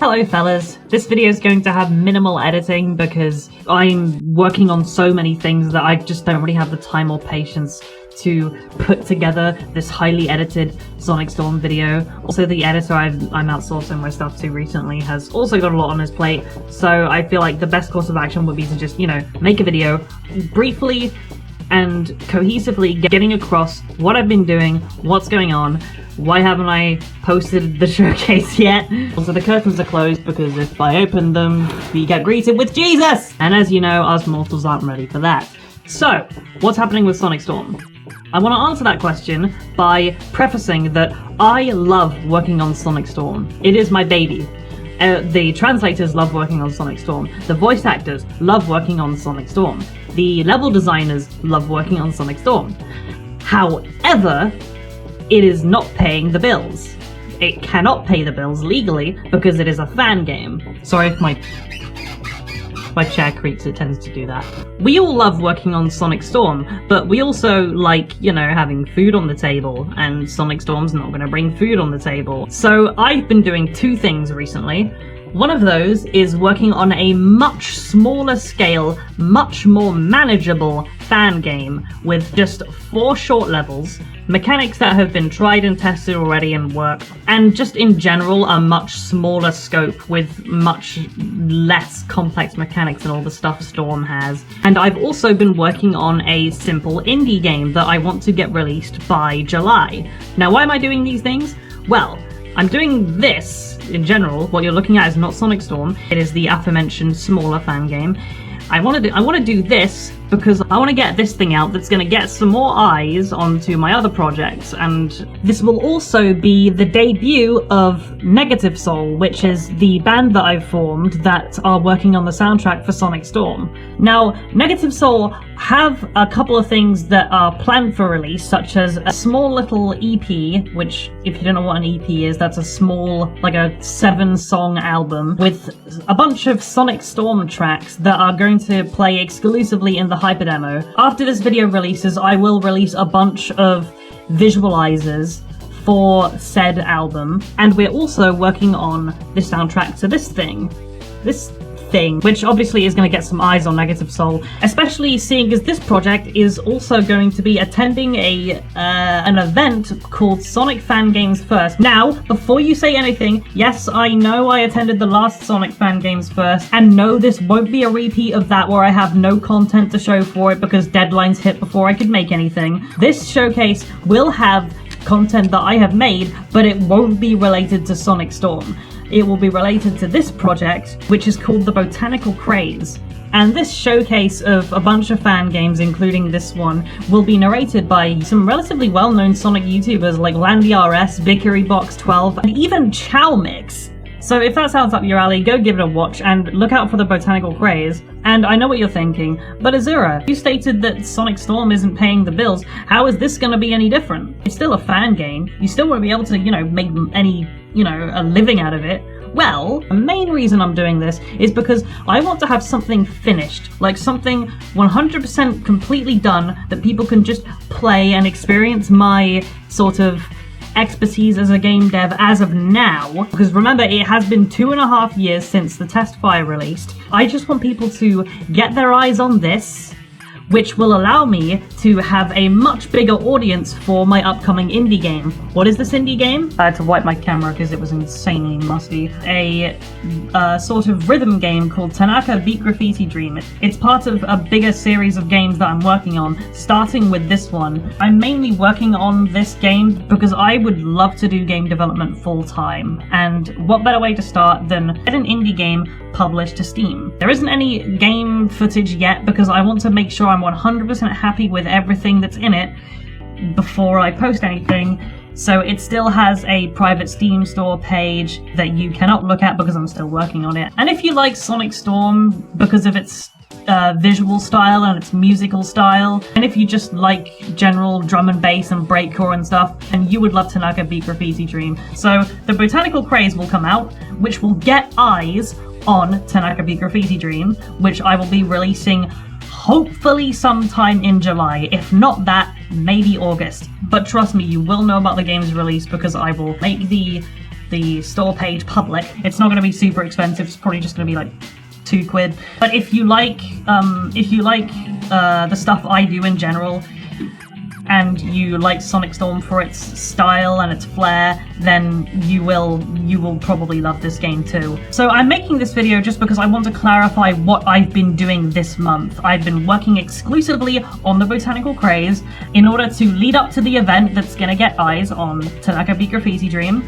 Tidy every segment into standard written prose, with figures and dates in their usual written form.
Hello fellas, this video is going to have minimal editing because I'm working on so many things that I just don't really have the time or patience to put together this highly edited Sonic Storm video. Also, the editor I'm outsourcing my stuff to recently has also got a lot on his plate, so I feel like the best course of action would be to just, make a video briefly and cohesively getting across what I've been doing, what's going on, why haven't I posted the showcase yet? Also, the curtains are closed because if I open them, we get greeted with Jesus! And as you know, us mortals aren't ready for that. So, what's happening with Sonic Storm? I want to answer that question by prefacing that I love working on Sonic Storm. It is my baby. The translators love working on Sonic Storm. The voice actors love working on Sonic Storm. The level designers love working on Sonic Storm. However, it is not paying the bills. It cannot pay the bills legally because it is a fan game. Sorry if my chair creaks, it tends to do that. We all love working on Sonic Storm, but we also like, having food on the table, and Sonic Storm's not going to bring food on the table. So I've been doing two things recently. One of those is working on a much smaller scale, much more manageable fan game with just 4 short levels, mechanics that have been tried and tested already and work, and just in general a much smaller scope with much less complex mechanics than all the stuff Storm has. And I've also been working on a simple indie game that I want to get released by July. Now, why am I doing these things? Well, I'm doing this in general. What you're looking at is not Sonic Storm. It is the aforementioned smaller fan game. I want to do this because I want to get this thing out that's going to get some more eyes onto my other projects, and this will also be the debut of Negative Soul, which is the band that I've formed that are working on the soundtrack for Sonic Storm. Now, Negative Soul have a couple of things that are planned for release, such as a small little EP, which, if you don't know what an EP is, that's a small, like a 7-song album with a bunch of Sonic Storm tracks that are going to play exclusively in the Hyper Demo. After this video releases, I will release a bunch of visualizers for said album, and we're also working on the soundtrack to this thing, which obviously is going to get some eyes on Negative Soul, especially seeing as this project is also going to be attending an event called Sonic Fan Games First. Now, before you say anything, yes, I know I attended the last Sonic Fan Games First, and no, this won't be a repeat of that where I have no content to show for it because deadlines hit before I could make anything. This showcase will have content that I have made, but it won't be related to Sonic Storm. It will be related to this project, which is called the Botanical Craze. And this showcase of a bunch of fan games, including this one, will be narrated by some relatively well-known Sonic YouTubers like LandyRS, VickeryBox12, and even ChowMix. So if that sounds up your alley, go give it a watch and look out for the Botanical Craze. And I know what you're thinking, but Azura, you stated that Sonic Storm isn't paying the bills. How is this going to be any different? It's still a fan game. You still won't be able to, make any, a living out of it. Well, the main reason I'm doing this is because I want to have something finished, like something 100% completely done that people can just play and experience my sort of expertise as a game dev as of now, because remember, it has been 2.5 years since the test file released. I just want people to get their eyes on this, which will allow me to have a much bigger audience for my upcoming indie game. What is this indie game? I had to wipe my camera because it was insanely musty. A sort of rhythm game called Tanaka Beat Graffiti Dream. It's part of a bigger series of games that I'm working on, starting with this one. I'm mainly working on this game because I would love to do game development full time, and what better way to start than get an indie game published to Steam. There isn't any game footage yet because I want to make sure I'm 100% happy with everything that's in it before I post anything. So it still has a private Steam store page that you cannot look at because I'm still working on it. And if you like Sonic Storm because of its visual style and its musical style, and if you just like general drum and bass and breakcore and stuff, and you would love Tanaka Beat Graffiti Dream. So the Botanical Craze will come out, which will get eyes on Tanaka Beat Graffiti Dream, which I will be releasing hopefully sometime in July. If not that, maybe August. But trust me, you will know about the game's release because I will make the the store page public. It's not going to be super expensive. It's probably just going to be like £2. But if you like the stuff I do in general, and you like Sonic Storm for its style and its flair, then you will probably love this game too. So I'm making this video just because I want to clarify what I've been doing this month. I've been working exclusively on the Botanical Craze in order to lead up to the event that's gonna get eyes on Tanaka Beat Graffiti Dream,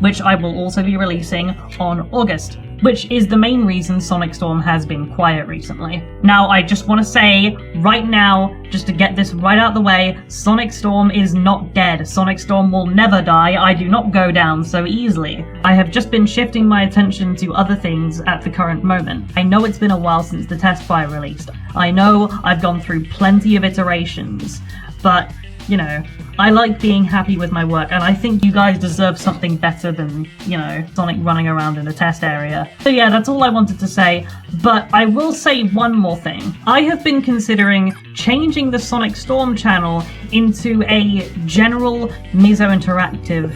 which I will also be releasing on August, which is the main reason Sonic Storm has been quiet recently. Now, I just want to say right now, just to get this right out the way, Sonic Storm is not dead. Sonic Storm will never die. I do not go down so easily. I have just been shifting my attention to other things at the current moment. I know it's been a while since the test file released. I know I've gone through plenty of iterations, but you know, I like being happy with my work, and I think you guys deserve something better than, you know, Sonic running around in the test area. So yeah, that's all I wanted to say, but I will say one more thing. I have been considering changing the Sonic Storm channel into a general Miso Interactive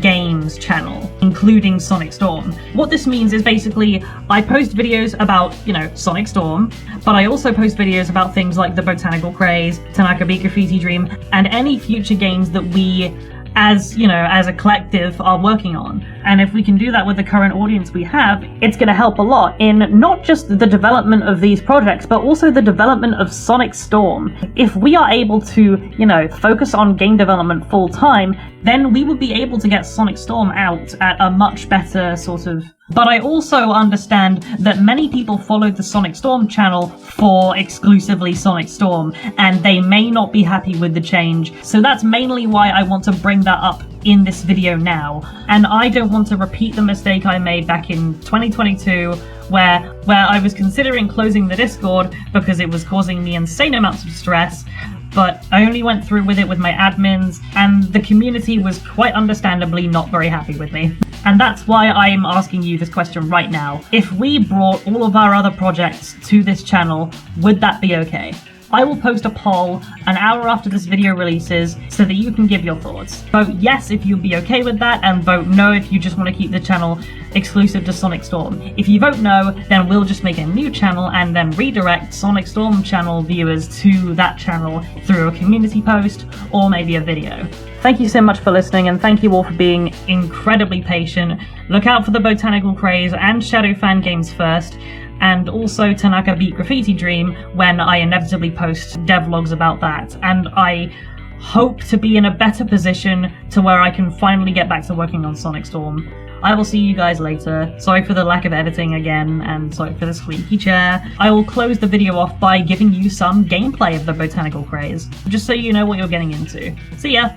games channel, including Sonic Storm. What this means is basically I post videos about, you know, Sonic Storm, but I also post videos about things like the Botanical Craze, Tanaka Beat Graffiti Dream, and any future games that we, as, you know, as a collective are working on. And if we can do that with the current audience we have, it's going to help a lot in not just the development of these projects, but also the development of Sonic Storm. If we are able to, you know, focus on game development full time, then we will be able to get Sonic Storm out at a much better sort of... But I also understand that many people follow the Sonic Storm channel for exclusively Sonic Storm, and they may not be happy with the change. So that's mainly why I want to bring that up in this video now. And I don't want to repeat the mistake I made back in 2022, where I was considering closing the Discord because it was causing me insane amounts of stress, but I only went through with it with my admins, and the community was quite understandably not very happy with me. And that's why I'm asking you this question right now. If we brought all of our other projects to this channel, would that be okay? I will post a poll an hour after this video releases so that you can give your thoughts. Vote yes if you'll be okay with that, and vote no if you just want to keep the channel exclusive to Sonic Storm. If you vote no, then we'll just make a new channel and then redirect Sonic Storm channel viewers to that channel through a community post or maybe a video. Thank you so much for listening, and thank you all for being incredibly patient. Look out for the Botanical Craze and Shadow Fan Games first, and also Tanaka Beat Graffiti Dream when I inevitably post devlogs about that. And I hope to be in a better position to where I can finally get back to working on Sonic Storm. I will see you guys later. Sorry for the lack of editing again, and sorry for the squeaky chair. I will close the video off by giving you some gameplay of the Botanical Craze, just so you know what you're getting into. See ya!